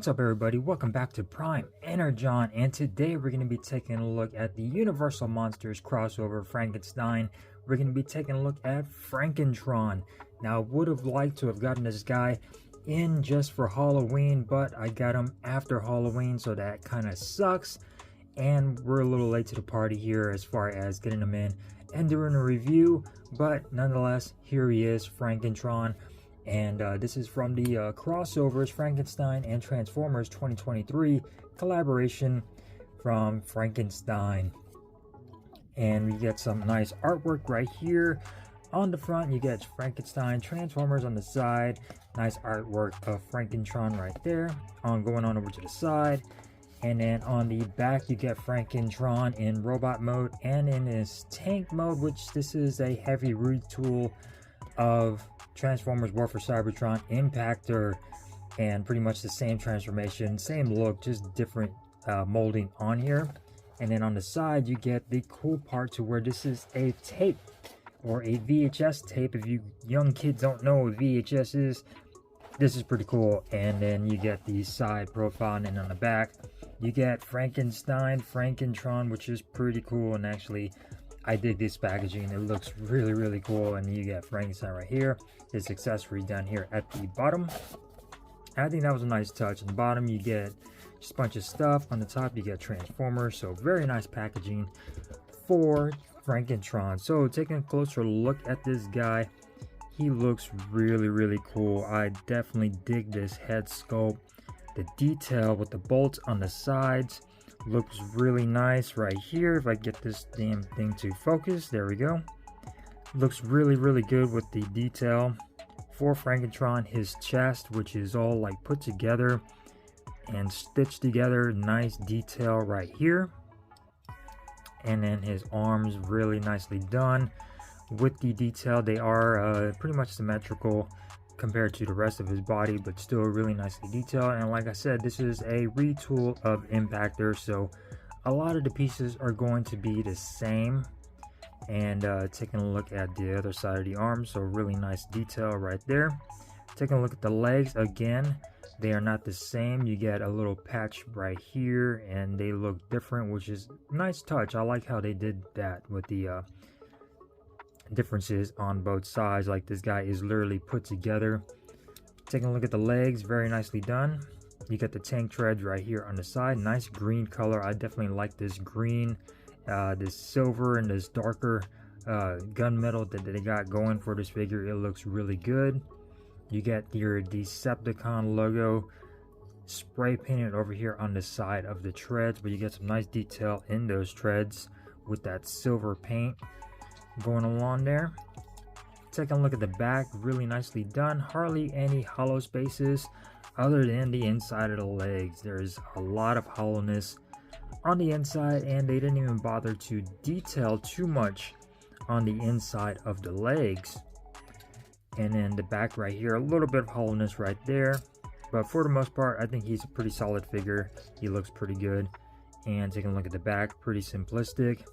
What's up everybody, welcome back to FRANKENTRON, and today we're going to be taking a look at the Universal Monsters crossover Frankenstein. We're going to be taking a look at FRANKENTRON. Now I would have liked to have gotten this guy in just for Halloween, but I got him after Halloween, so that kind of sucks. And we're a little late to the party here as far as getting him in and doing a review, but nonetheless, here he is, FRANKENTRON. And this is from the crossovers Frankenstein and Transformers 2023 collaboration from Frankenstein. And you get some nice artwork right here. On the front you get Frankenstein, Transformers on the side, nice artwork of FRANKENTRON right there. Going on over to the side, and then on the back you get FRANKENTRON in robot mode and in his tank mode, which this is a heavy retool of Transformers War for Cybertron Impactor, and pretty much the same transformation, same look, just different molding on here. And then on the side you get the cool part to where this is a tape, or a VHS tape. If you young kids don't know what VHS is, this is pretty cool. And then you get the side profile, and then on the back you get Frankenstein, FRANKENTRON, which is pretty cool. And actually I dig this packaging, it looks really cool. And you get Frankenstein right here, this accessory down here at the bottom. I think that was a nice touch. On the bottom you get just a bunch of stuff. On the top you get Transformers, so very nice packaging for FRANKENTRON. So taking a closer look at this guy, he looks really cool. I definitely dig this head sculpt. The detail with the bolts on the sides looks really nice right here. If I get this damn thing to focus, there we go. Looks really good with the detail for FRANKENTRON. His chest, which is all like put together and stitched together, nice detail right here. And then his arms, really nicely done with the detail. They are pretty much symmetrical compared to the rest of his body, but still really nicely detailed. And like I said, this is a retool of Impactor, so a lot of the pieces are going to be the same. And taking a look at the other side of the arm, so really nice detail right there. Taking a look at the legs, again, they are not the same. You get a little patch right here and they look different, which is a nice touch. I like how they did that with the differences on both sides. Like this guy is literally put together. Taking a look at the legs, very nicely done. You get the tank treads right here on the side, nice green color. I definitely like this green, this silver, and this darker gunmetal that they got going for this figure. It looks really good. You get your Decepticon logo spray painted over here on the side of the treads, but you get some nice detail in those treads with that silver paint going along there. Taking a look at the back, really nicely done. Hardly any hollow spaces other than the inside of the legs. There's a lot of hollowness on the inside, and they didn't even bother to detail too much on the inside of the legs. And then the back right here, a little bit of hollowness right there, but for the most part I think he's a pretty solid figure. He looks pretty good. And taking a look at the back, pretty simplistic.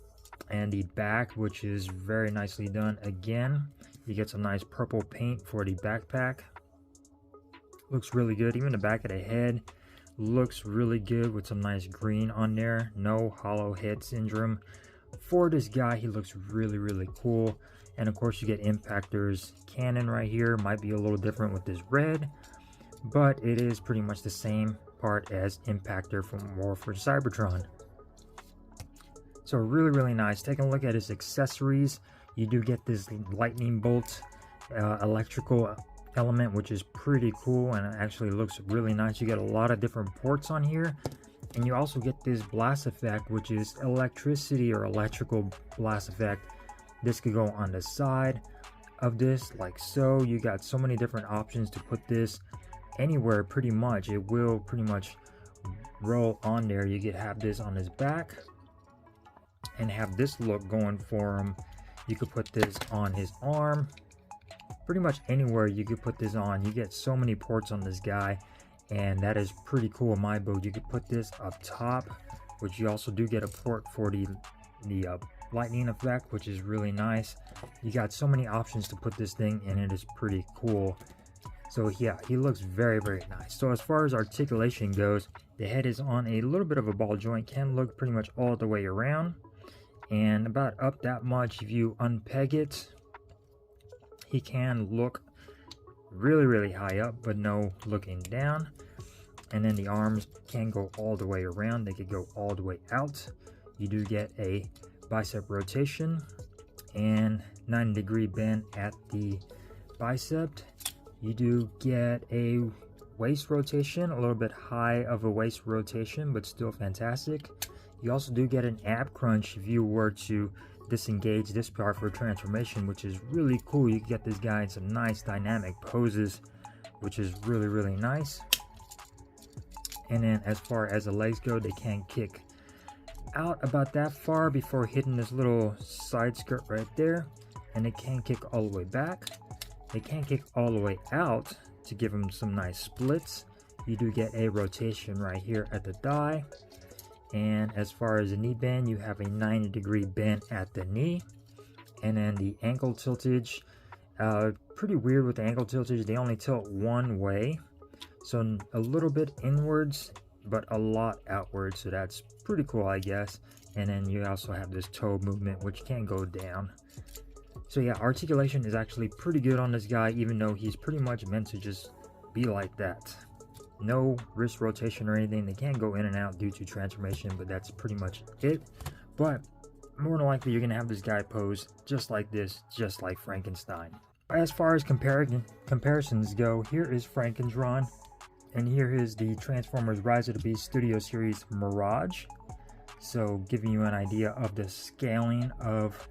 And the back, which is very nicely done. Again, you get some nice purple paint for the backpack. Looks really good. Even the back of the head looks really good with some nice green on there. No hollow head syndrome for this guy. He looks really cool. And of course you get Impactor's cannon right here. Might be a little different with this red, but it is pretty much the same part as Impactor from War for Cybertron. So really nice. Taking a look at his accessories, you do get this lightning bolt electrical element, which is pretty cool, and it actually looks really nice. You get a lot of different ports on here, and you also get this blast effect, which is electricity or electrical blast effect. This could go on the side of this like so. You got so many different options to put this anywhere pretty much. It will pretty much roll on there. You could have this on his back and have this look going for him. You could put this on his arm, pretty much anywhere you could put this on. You get so many ports on this guy, and that is pretty cool in my book. You could put this up top, which you also do get a port for the lightning effect, which is really nice. You got so many options to put this thing, and it is pretty cool. So yeah, he looks very, very nice. So as far as articulation goes, the head is on a little bit of a ball joint, can look pretty much all the way around, and about up that much. If you unpeg it, he can look really, really high up, but no looking down. And then the arms can go all the way around, they could go all the way out. You do get a bicep rotation and 90-degree bend at the bicep. You do get a waist rotation, a little bit high of a waist rotation, but still fantastic. You also do get an ab crunch if you were to disengage this part for transformation, which is really cool. You can get this guy in some nice dynamic poses, which is really, really nice. And then as far as the legs go, they can kick out about that far before hitting this little side skirt right there, and they can kick all the way back. They can kick all the way out to give them some nice splits. You do get a rotation right here at the thigh. And as far as the knee bend, you have a 90-degree bend at the knee. And then the ankle tiltage, pretty weird with the ankle tiltage. They only tilt one way, so a little bit inwards, but a lot outwards. So that's pretty cool, I guess. And then you also have this toe movement, which can go down. So yeah, articulation is actually pretty good on this guy, even though he's pretty much meant to just be like that. No wrist rotation or anything. They can go in and out due to transformation, but that's pretty much it. But more than likely, you're going to have this guy pose just like this, just like Frankenstein. As far as comparisons go, here is Frankentron, and here is the Transformers Rise of the Beast Studio Series Mirage. So giving you an idea of the scaling of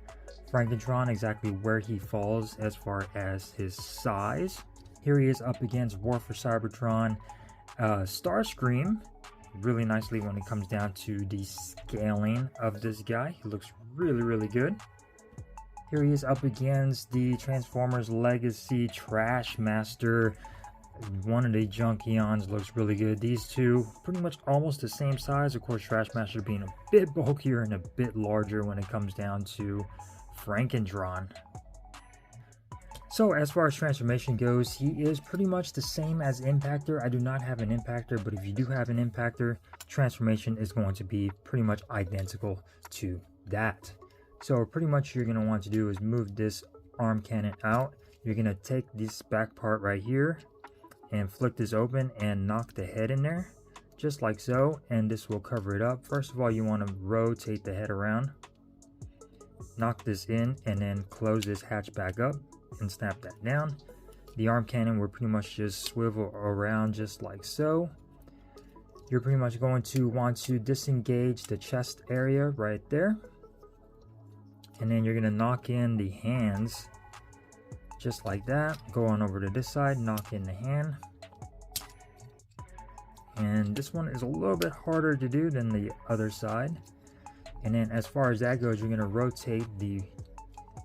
Frankentron, exactly where he falls as far as his size. Here he is up against War for Cybertron, Starscream, really nicely when it comes down to the scaling of this guy. He looks really, really good. Here he is up against the Transformers Legacy Trash Master. One of the Junkions looks really good. These two pretty much almost the same size. Of course, Trash Master being a bit bulkier and a bit larger when it comes down to Frankentron. So as far as transformation goes, he is pretty much the same as Impactor. I do not have an Impactor, but if you do have an Impactor, transformation is going to be pretty much identical to that. So pretty much you're going to want to do is move this arm cannon out. You're going to take this back part right here and flick this open and knock the head in there, just like so, and this will cover it up. First of all, you want to rotate the head around, knock this in, and then close this hatch back up and snap that down. The arm cannon will pretty much just swivel around just like so. You're pretty much going to want to disengage the chest area right there, and then you're going to knock in the hands just like that. Go on over to this side, knock in the hand. And this one is a little bit harder to do than the other side. And then as far as that goes, you're going to rotate the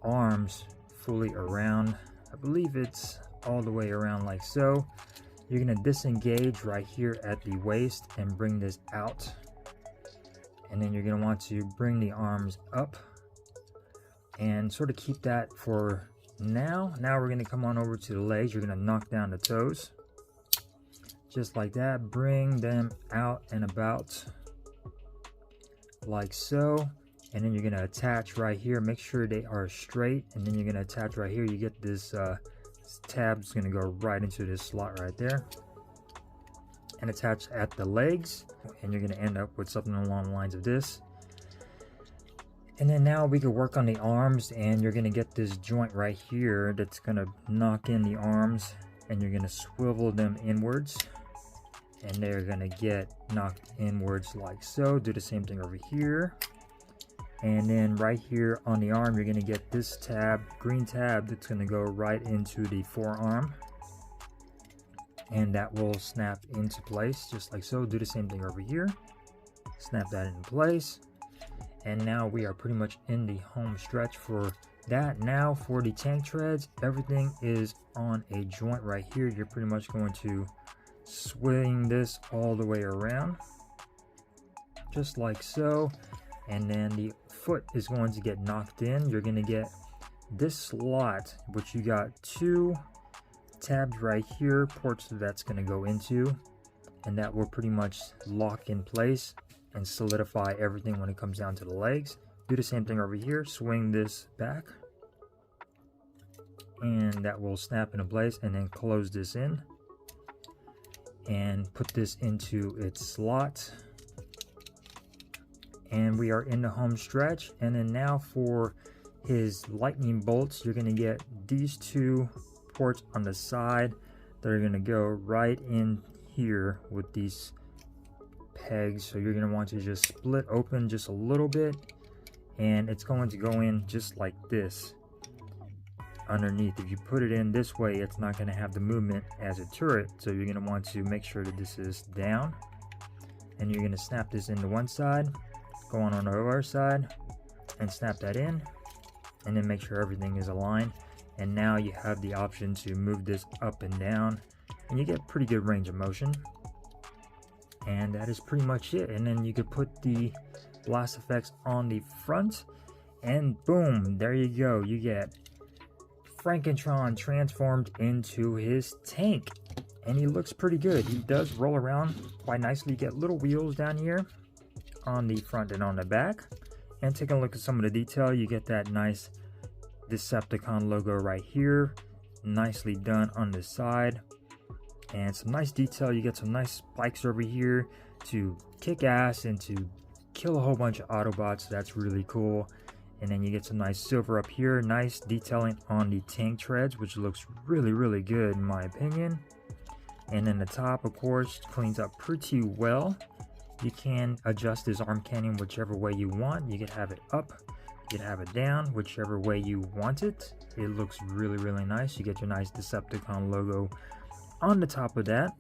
arms fully around. I believe it's all the way around like so. You're going to disengage right here at the waist and bring this out. And then you're going to want to bring the arms up and sort of keep that for now. Now we're going to come on over to the legs. You're going to knock down the toes just like that. Bring them out and about like so, and then you're going to attach right here. Make sure they are straight, and then you're going to attach right here. You get this tab is going to go right into this slot right there and attach at the legs, and you're going to end up with something along the lines of this. And then now we can work on the arms, and you're going to get this joint right here that's going to knock in the arms, and you're going to swivel them inwards, and they're going to get knocked inwards like so. Do the same thing over here. And then right here on the arm, you're going to get this tab, green tab, that's going to go right into the forearm, and that will snap into place just like so. Do the same thing over here. Snap that into place. And now we are pretty much in the home stretch for that. Now for the tank treads, everything is on a joint right here. You're pretty much going to swing this all the way around just like so, and then the foot is going to get knocked in. You're going to get this slot, which you got two tabs right here, ports that's going to go into, and that will pretty much lock in place and solidify everything when it comes down to the legs. Do the same thing over here, swing this back, and that will snap into place, and then close this in and put this into its slot. And we are in the home stretch. And then now for his lightning bolts, you're going to get these two ports on the side that are going to go right in here with these pegs. So you're going to want to just split open just a little bit, and it's going to go in just like this underneath. If you put it in this way, it's not going to have the movement as a turret, so you're going to want to make sure that this is down, and you're going to snap this into one side, go on the other side and snap that in, and then make sure everything is aligned. And now you have the option to move this up and down, and you get pretty good range of motion. And that is pretty much it. And then you could put the blast effects on the front, and boom, there you go. You get Frankentron transformed into his tank, and he looks pretty good. He does roll around quite nicely. You get little wheels down here on the front and on the back. And taking a look at some of the detail, you get that nice Decepticon logo right here, nicely done on the side, and some nice detail. You get some nice spikes over here to kick ass and to kill a whole bunch of Autobots. That's really cool. And then you get some nice silver up here, nice detailing on the tank treads, which looks really good in my opinion. And then the top, of course, cleans up pretty well. You can adjust his arm cannon whichever way you want. You could have it up, you could have it down, whichever way you want it. It looks really nice. You get your nice Decepticon logo on the top of that.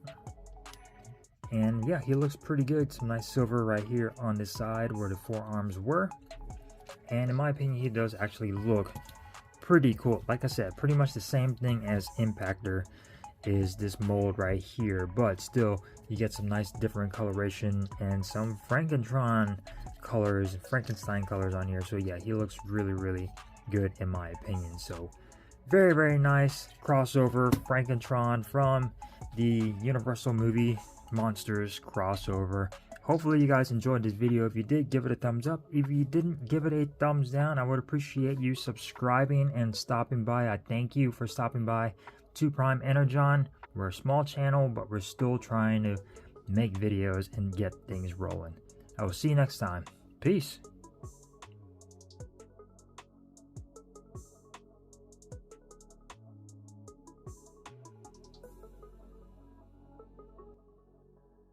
And yeah, he looks pretty good. Some nice silver right here on the side where the forearms were. And in my opinion, he does actually look pretty cool. Like I said, pretty much the same thing as Impactor is this mold right here, but still you get some nice different coloration and some Frankentron colors, Frankenstein colors on here. So yeah, he looks really good in my opinion. So very nice crossover Frankentron from the Universal movie Monsters crossover. Hopefully you guys enjoyed this video. If you did, give it a thumbs up. If you didn't, give it a thumbs down. I would appreciate you subscribing and stopping by. I thank you for stopping by to Prime Energon. We're a small channel, but we're still trying to make videos and get things rolling. I will see you next time. Peace.